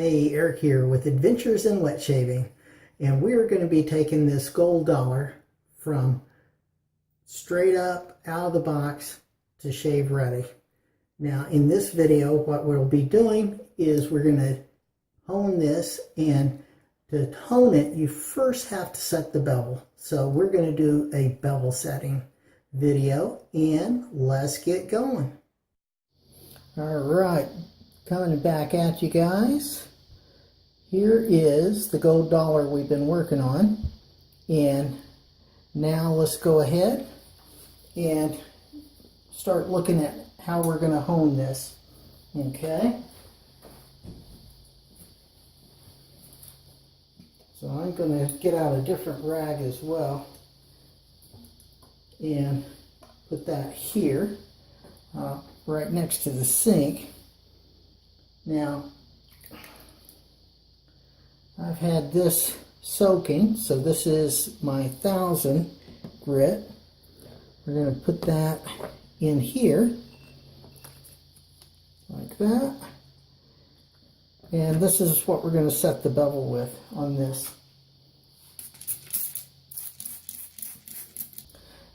Hey, Eric here with Adventures in Wet Shaving, and we're going to be taking this gold dollar from straight up out of the box to shave ready. Now in this video what we'll be doing is we're going to hone this, and to hone it you first have to set the bevel. So we're going to do a bevel setting video, and let's get going. Alright, coming back at you guys. Here is the gold dollar we've been working on, and now let's go ahead and start looking at how we're going to hone this. Okay, so I'm going to get out a different rag as well and put that here right next to the sink. Now I've had this soaking, so this is my 1000 grit. We're going to put that in here like that, and this is what we're going to set the bevel with on this.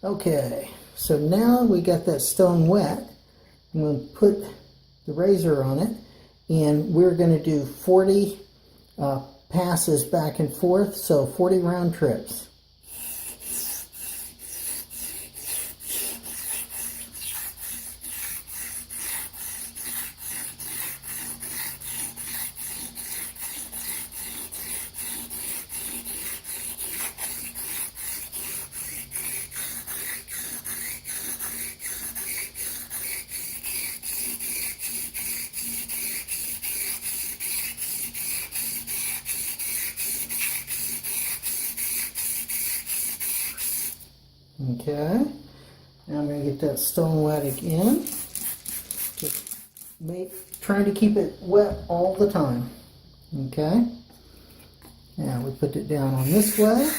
Okay, so now we got that stone wet. I'm going to put the razor on it, and we're going to do 40 passes back and forth, so 40 round trips. Okay, now I'm going to get that stone wet again. Just trying to keep it wet all the time. Okay, now we put it down on this way.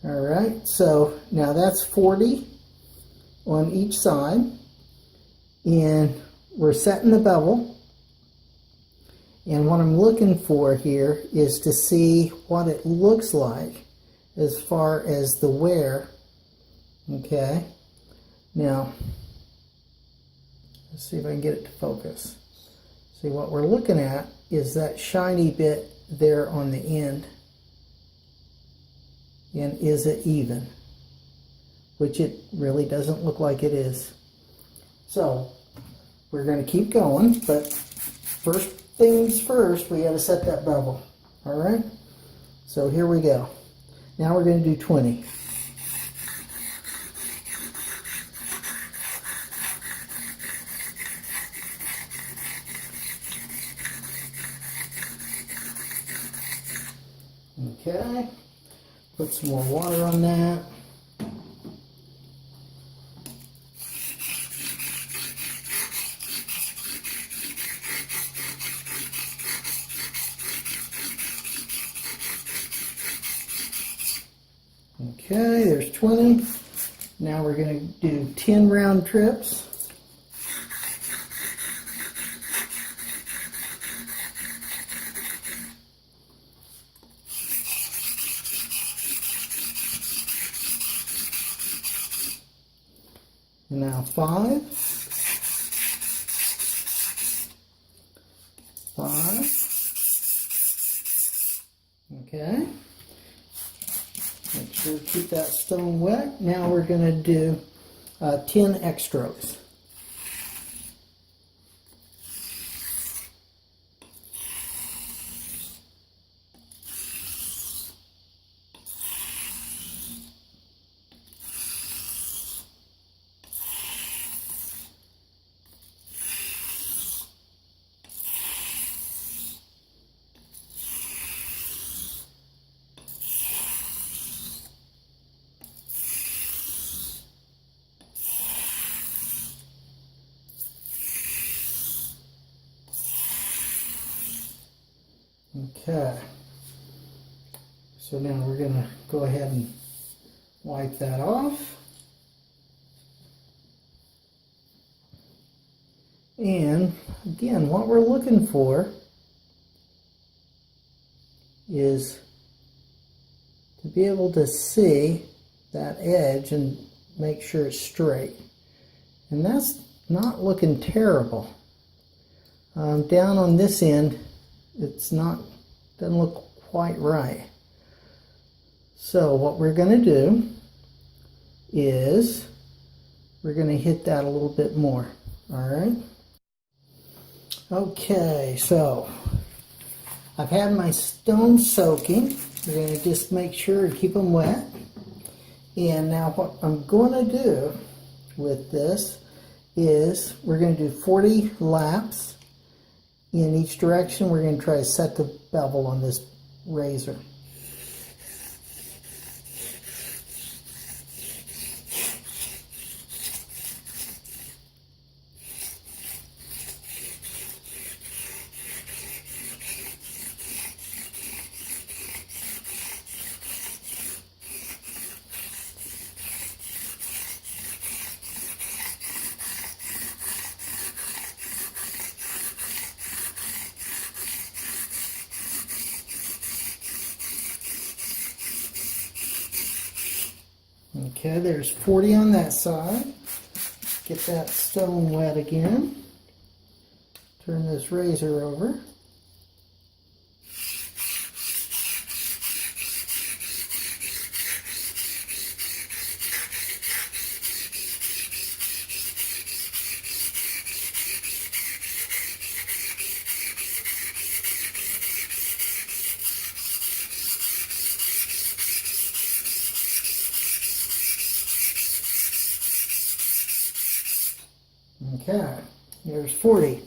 Alright, so now that's 40 on each side, and we're setting the bevel, and what I'm looking for here is to see what it looks like as far as the wear. Okay, now let's see if I can get it to focus. See, what we're looking at is that shiny bit there on the end. And is it even? Which it really doesn't look like it is. So we're going to keep going, but first things first, we got to set that bevel. Alright, so here we go. Now we're going to do 20. Okay, put some more water on that. Okay, there's 20. Now we're going to do 10 round trips. Now 5. Okay. Make sure to keep that stone wet. Now we're going to do 10 X strokes. Okay. So now we're going to go ahead and wipe that off. And again, what we're looking for is to be able to see that edge and make sure it's straight. And that's not looking terrible. Down on this end, doesn't look quite right. So what we're going to do is we're going to hit that a little bit more. All right. Okay, so I've had my stones soaking. We're going to just make sure and keep them wet. And now what I'm going to do with this is we're going to do 40 laps in each direction. We're going to try to set the bevel on this razor. Okay, there's 40 on that side. Get that stone wet again. Turn this razor over. Okay, there's 40.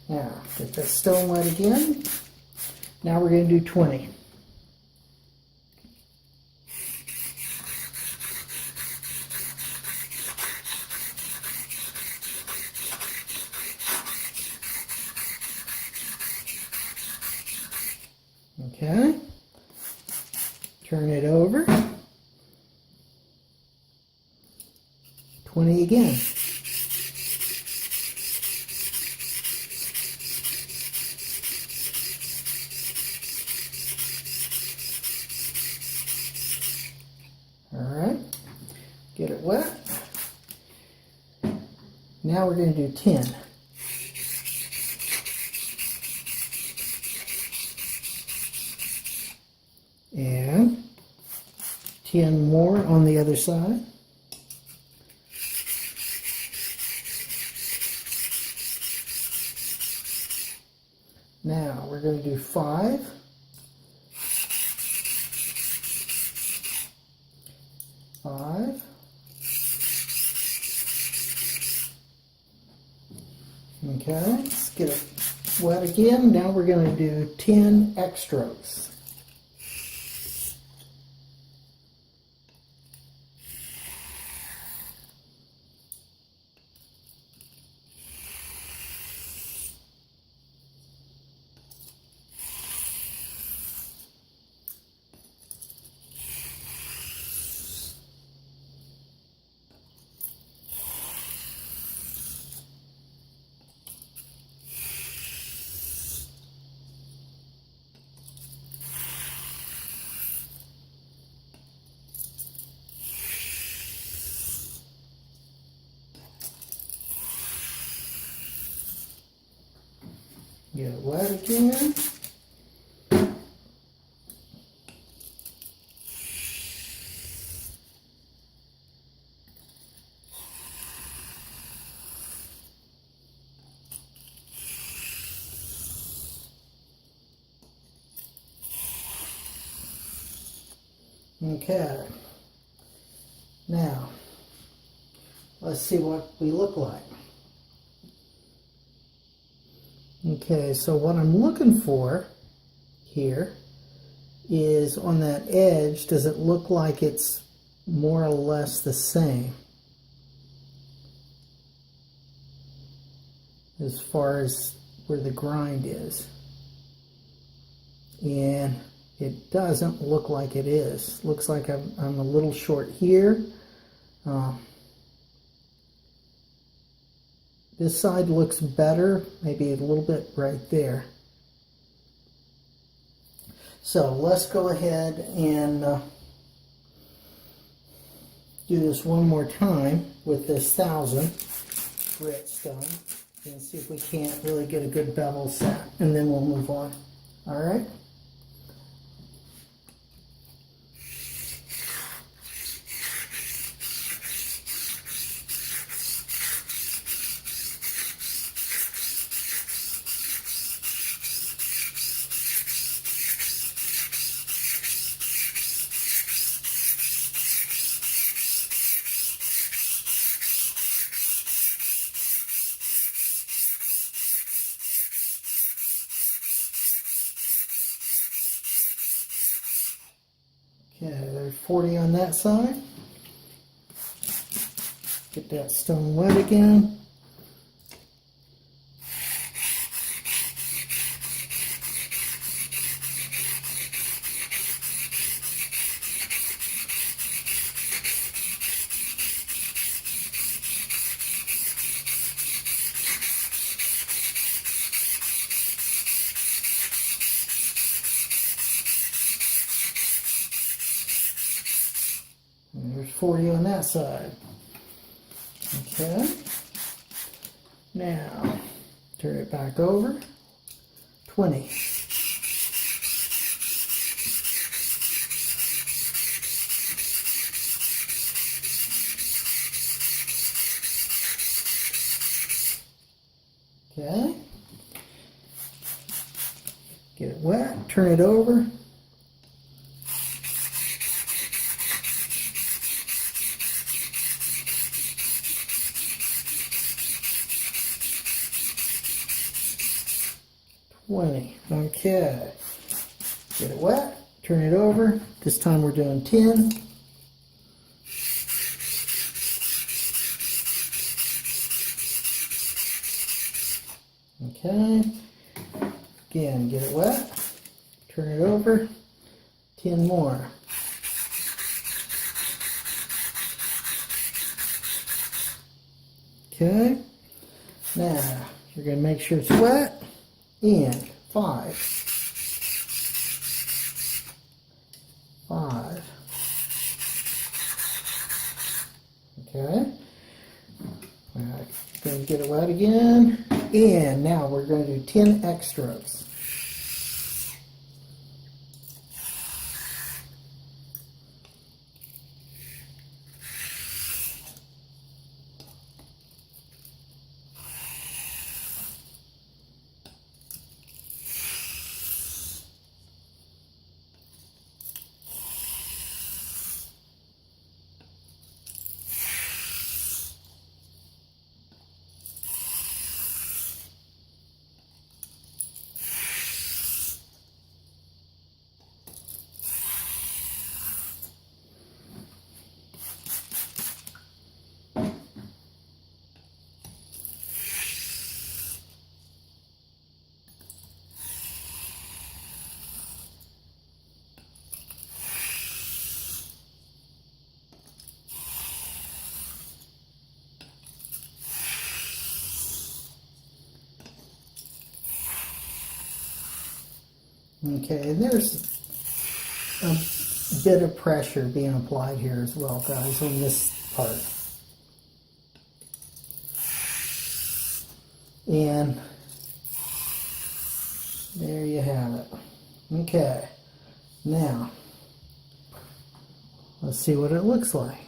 Now, get that stone wet again. Now we're going to do 20. Okay, turn it over. 20 again. Get it wet. Now we're going to do 10. And 10 more on the other side. Now we're going to do 5. 5. Okay, let's get it wet again. Now we're going to do 10 X strokes. Get it wet again. Okay. Now, let's see what we look like. Okay, so what I'm looking for here is on that edge, does it look like it's more or less the same as far as where the grind is? and it doesn't look like it is. Looks like I'm a little short here. This side looks better, maybe a little bit right there. So let's go ahead and do this one more time with this 1000 grit stone and see if we can't really get a good bevel set, and then we'll move on. All right. Okay, there's 40 on that side. Get that stone wet again. And there's 40 on that side. Okay. Now, turn it back over. 20. Okay. Get it wet, turn it over. Okay, get it wet, turn it over. This time we're doing 10. Okay, again, get it wet, turn it over, 10 more. Okay, now you're going to make sure it's wet, and 5. 5. Okay. Alright, going to get it wet again. And now we're going to do 10 X strokes. Okay, and there's a bit of pressure being applied here as well, guys, on this part. And there you have it. Okay, now let's see what it looks like.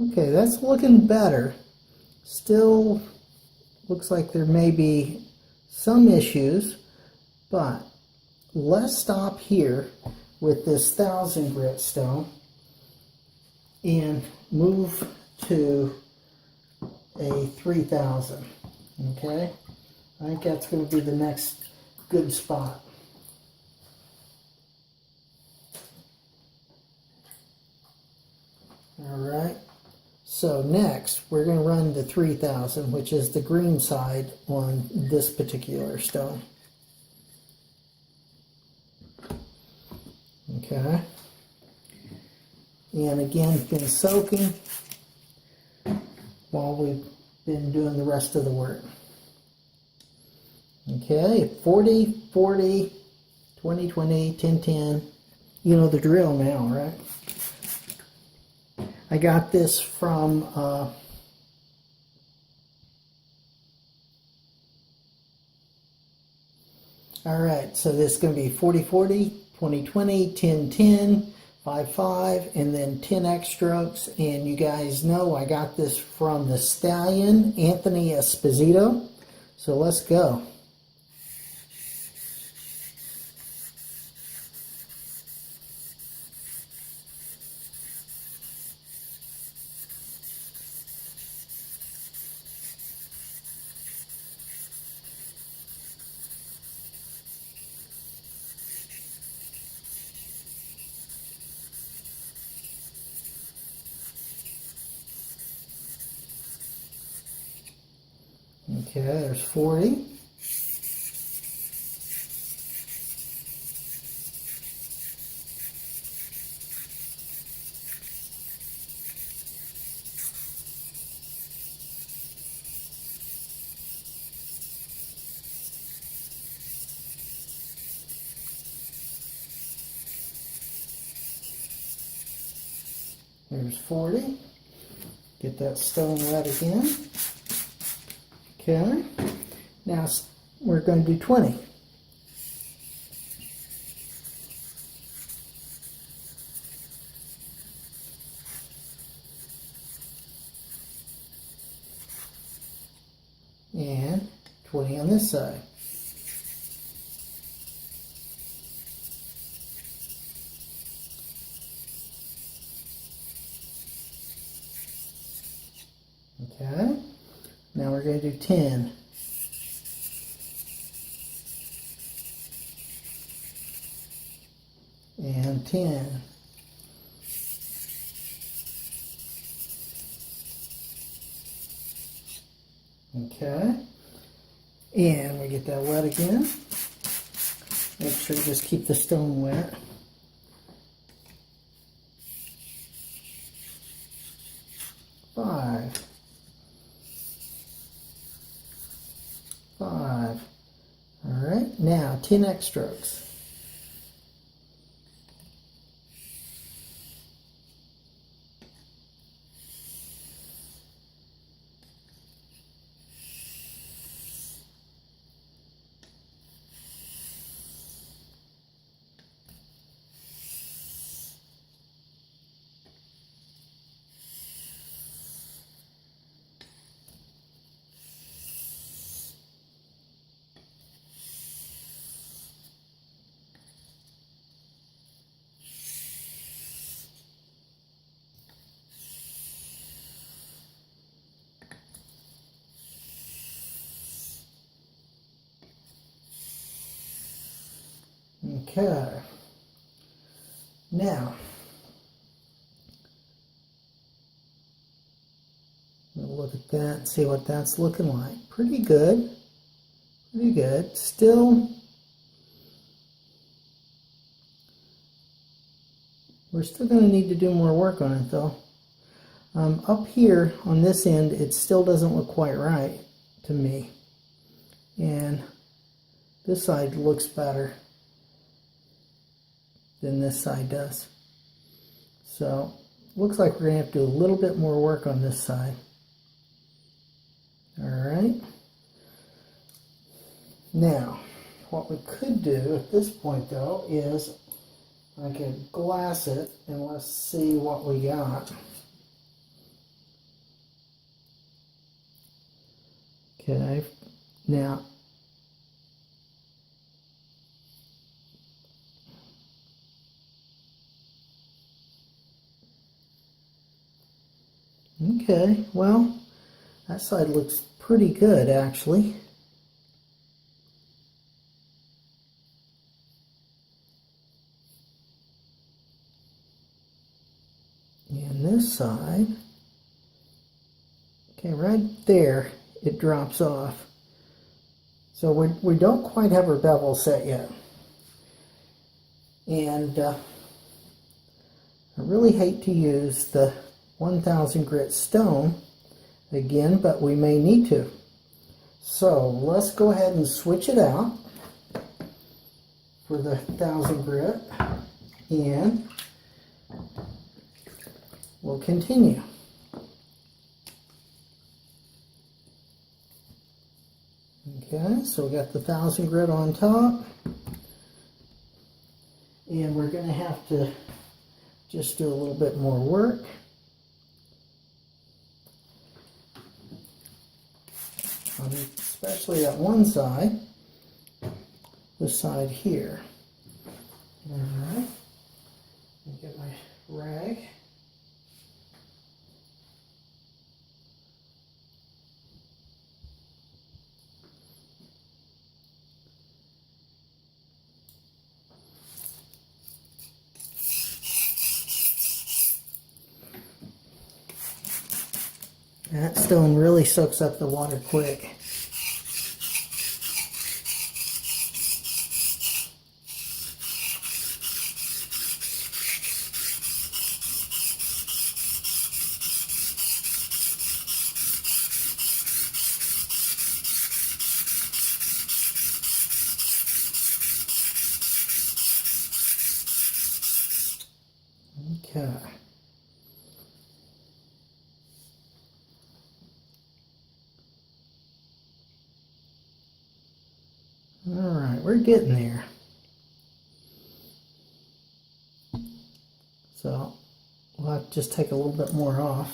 Okay, that's looking better. Still looks like there may be some issues, but let's stop here with this 1000 grit stone and move to a 3000. Okay, I think that's going to be the next good spot. All right, so next we're going to run the 3000, which is the green side on this particular stone. Okay. And again, it's been soaking while we've been doing the rest of the work. Okay, 40, 40, 20, 20, 10, 10. You know the drill now, right? I got this from alright, so this is going to be 40, 40, 20, 20, 10, 10, 5, 5, and then 10 X strokes. And you guys know I got this from the Stallion, Anthony Esposito. So let's go. Okay, there's 40. There's 40. Get that stone wet again. Okay, now we're going to do 20. And 20 on this side. Okay. Now we're going to do 10. And 10. Okay. And we get that wet again. Make sure you just keep the stone wet. Five. All right, now 10 X strokes. Okay, now we'll look at that and see what that's looking like. Pretty good, pretty good. Still, we're still going to need to do more work on it though. Up here on this end, it still doesn't look quite right to me, and this side looks better than this side does. So looks like we're going to have to do a little bit more work on this side. Alright. Now, what we could do at this point though is I could glass it and let's see what we got. Okay, now okay, well, that side looks pretty good actually. And this side, okay, right there, it drops off. So we don't quite have our bevel set yet. And really hate to use the 1000 grit stone again, but we may need to. So let's go ahead and switch it out for the 1000 grit, and we'll continue. Okay, so we got the 1000 grit on top, and we're going to have to just do a little bit more work. Especially that one side, this side here. All right, let me get my rag. That stone really soaks up the water quick. Okay. All right, we're getting there. So we'll have to just take a little bit more off.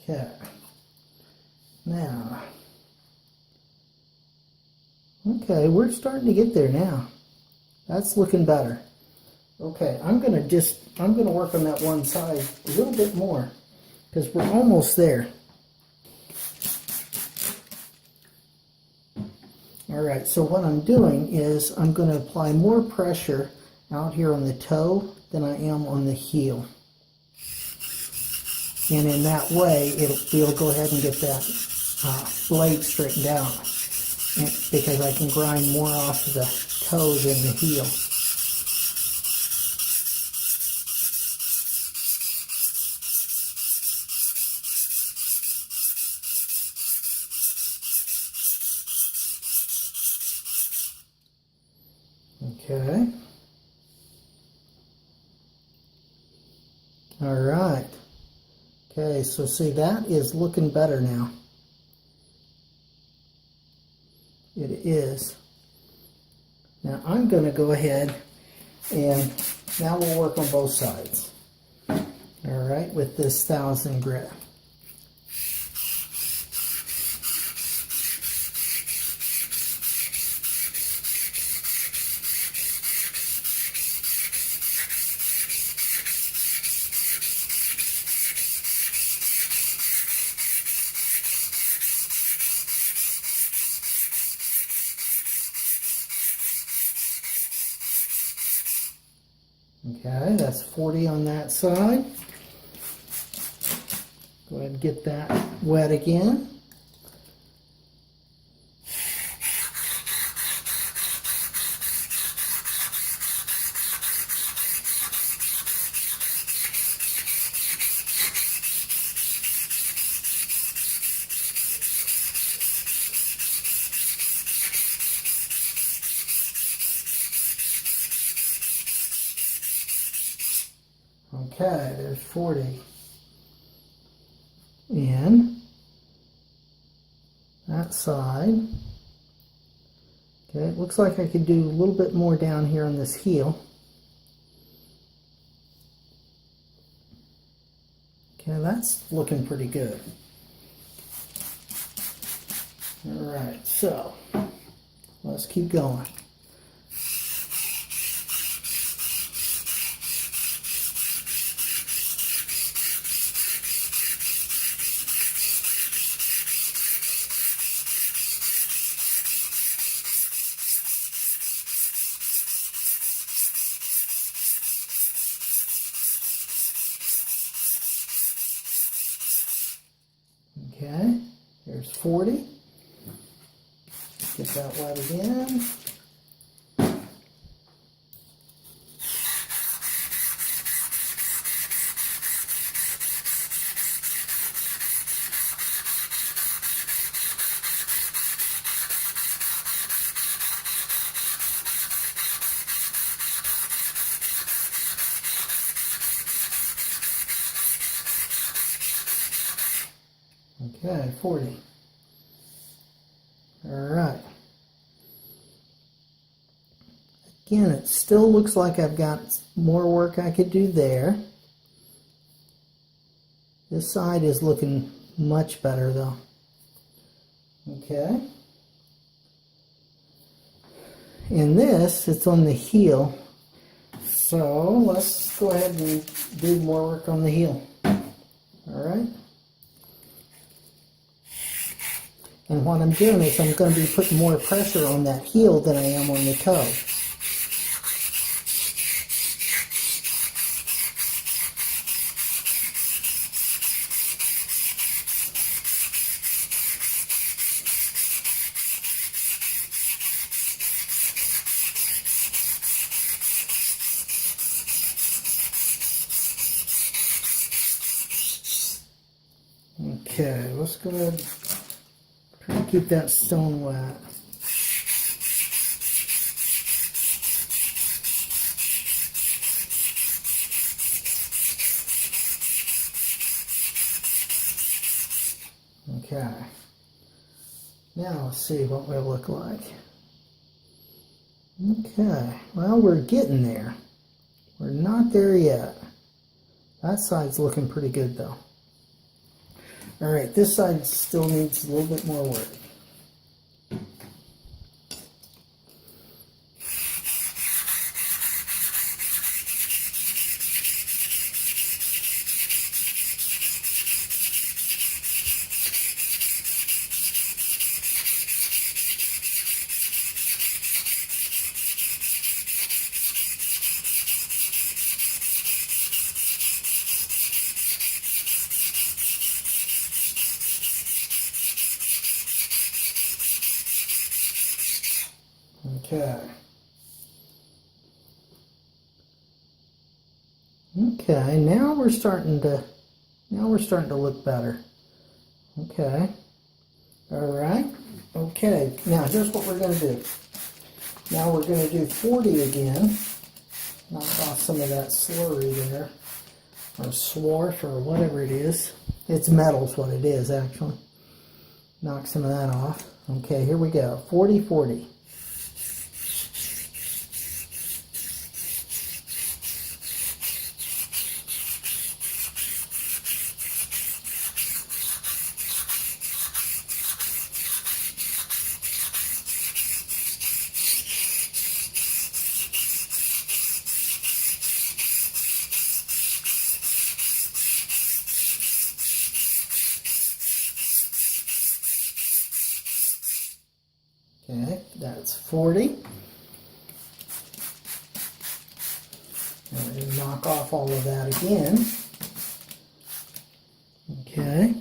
Okay, now, okay, we're starting to get there now. That's looking better. Okay, I'm gonna work on that one side a little bit more because we're almost there. All right, so what I'm doing is I'm going to apply more pressure out here on the toe than I am on the heel. And in that way, it'll go ahead and get that blade straightened out, because I can grind more off of the toe than the heel. Okay. All right. Okay, so see, that is looking better now. It is. Now I'm going to go ahead and now we'll work on both sides. All right, with this 1000 grit. Okay, that's 40 on that side. Go ahead and get that wet again. Okay, there's 40. And that side. Okay, it looks like I could do a little bit more down here on this heel. Okay, that's looking pretty good. All right, so let's keep going. Okay, here's 40. Get that wet again. Okay, 40. All right. Again, it still looks like I've got more work I could do there. This side is looking much better though. Okay. And this, it's on the heel. So let's go ahead and do more work on the heel. All right. And what I'm doing is I'm going to be putting more pressure on that heel than I am on the toe. Okay, let's go ahead and try to keep that stone wet. Okay, now let's see what we look like. Okay, well, we're getting there. We're not there yet. That side's looking pretty good though. All right, this side still needs a little bit more work. Okay. Okay, now we're starting to look better. Okay. All right. Okay. Now here's what we're going to do. Now we're going to do 40 again. Knock off some of that slurry there, or swarf, or whatever it is. It's metal's what it is actually. Knock some of that off. Okay, here we go. 40, 40. Okay, that's 40. And knock off all of that again. Okay.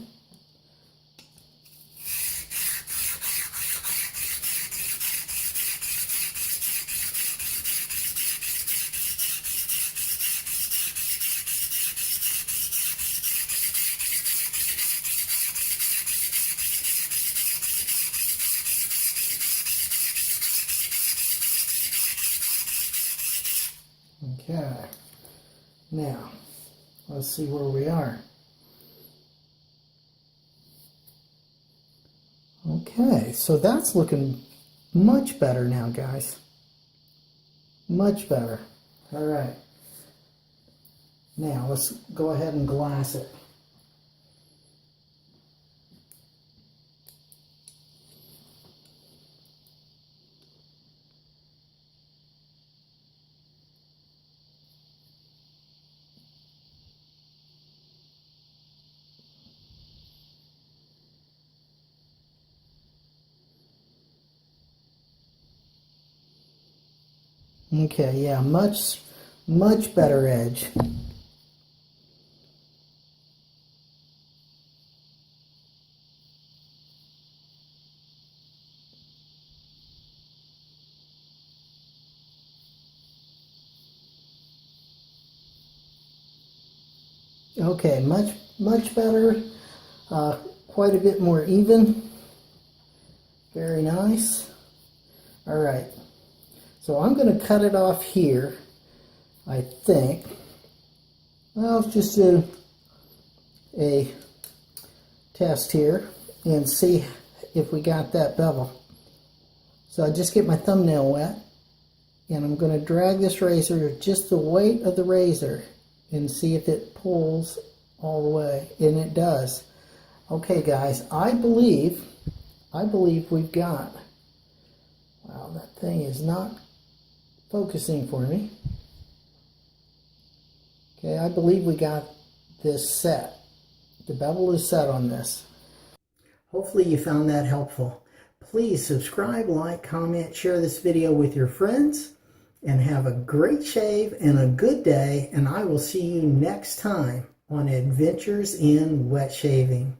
Okay, now let's see where we are. Okay, so that's looking much better now, guys. Much better. All right. Now let's go ahead and glass it. Okay, yeah, much better edge. Okay, much better. Quite a bit more even. Very nice. All right. So I'm going to cut it off here, I think. Well, let's just do a test here and see if we got that bevel. So I just get my thumbnail wet, and I'm going to drag this razor, just the weight of the razor, and see if it pulls all the way, and it does. Okay guys, I believe we've got, wow, that thing is not focusing for me. Okay, I believe we got this set. The bevel is set on this. Hopefully you found that helpful. Please subscribe, like, comment, share this video with your friends, and have a great shave and a good day, and I will see you next time on Adventures in Wet Shaving.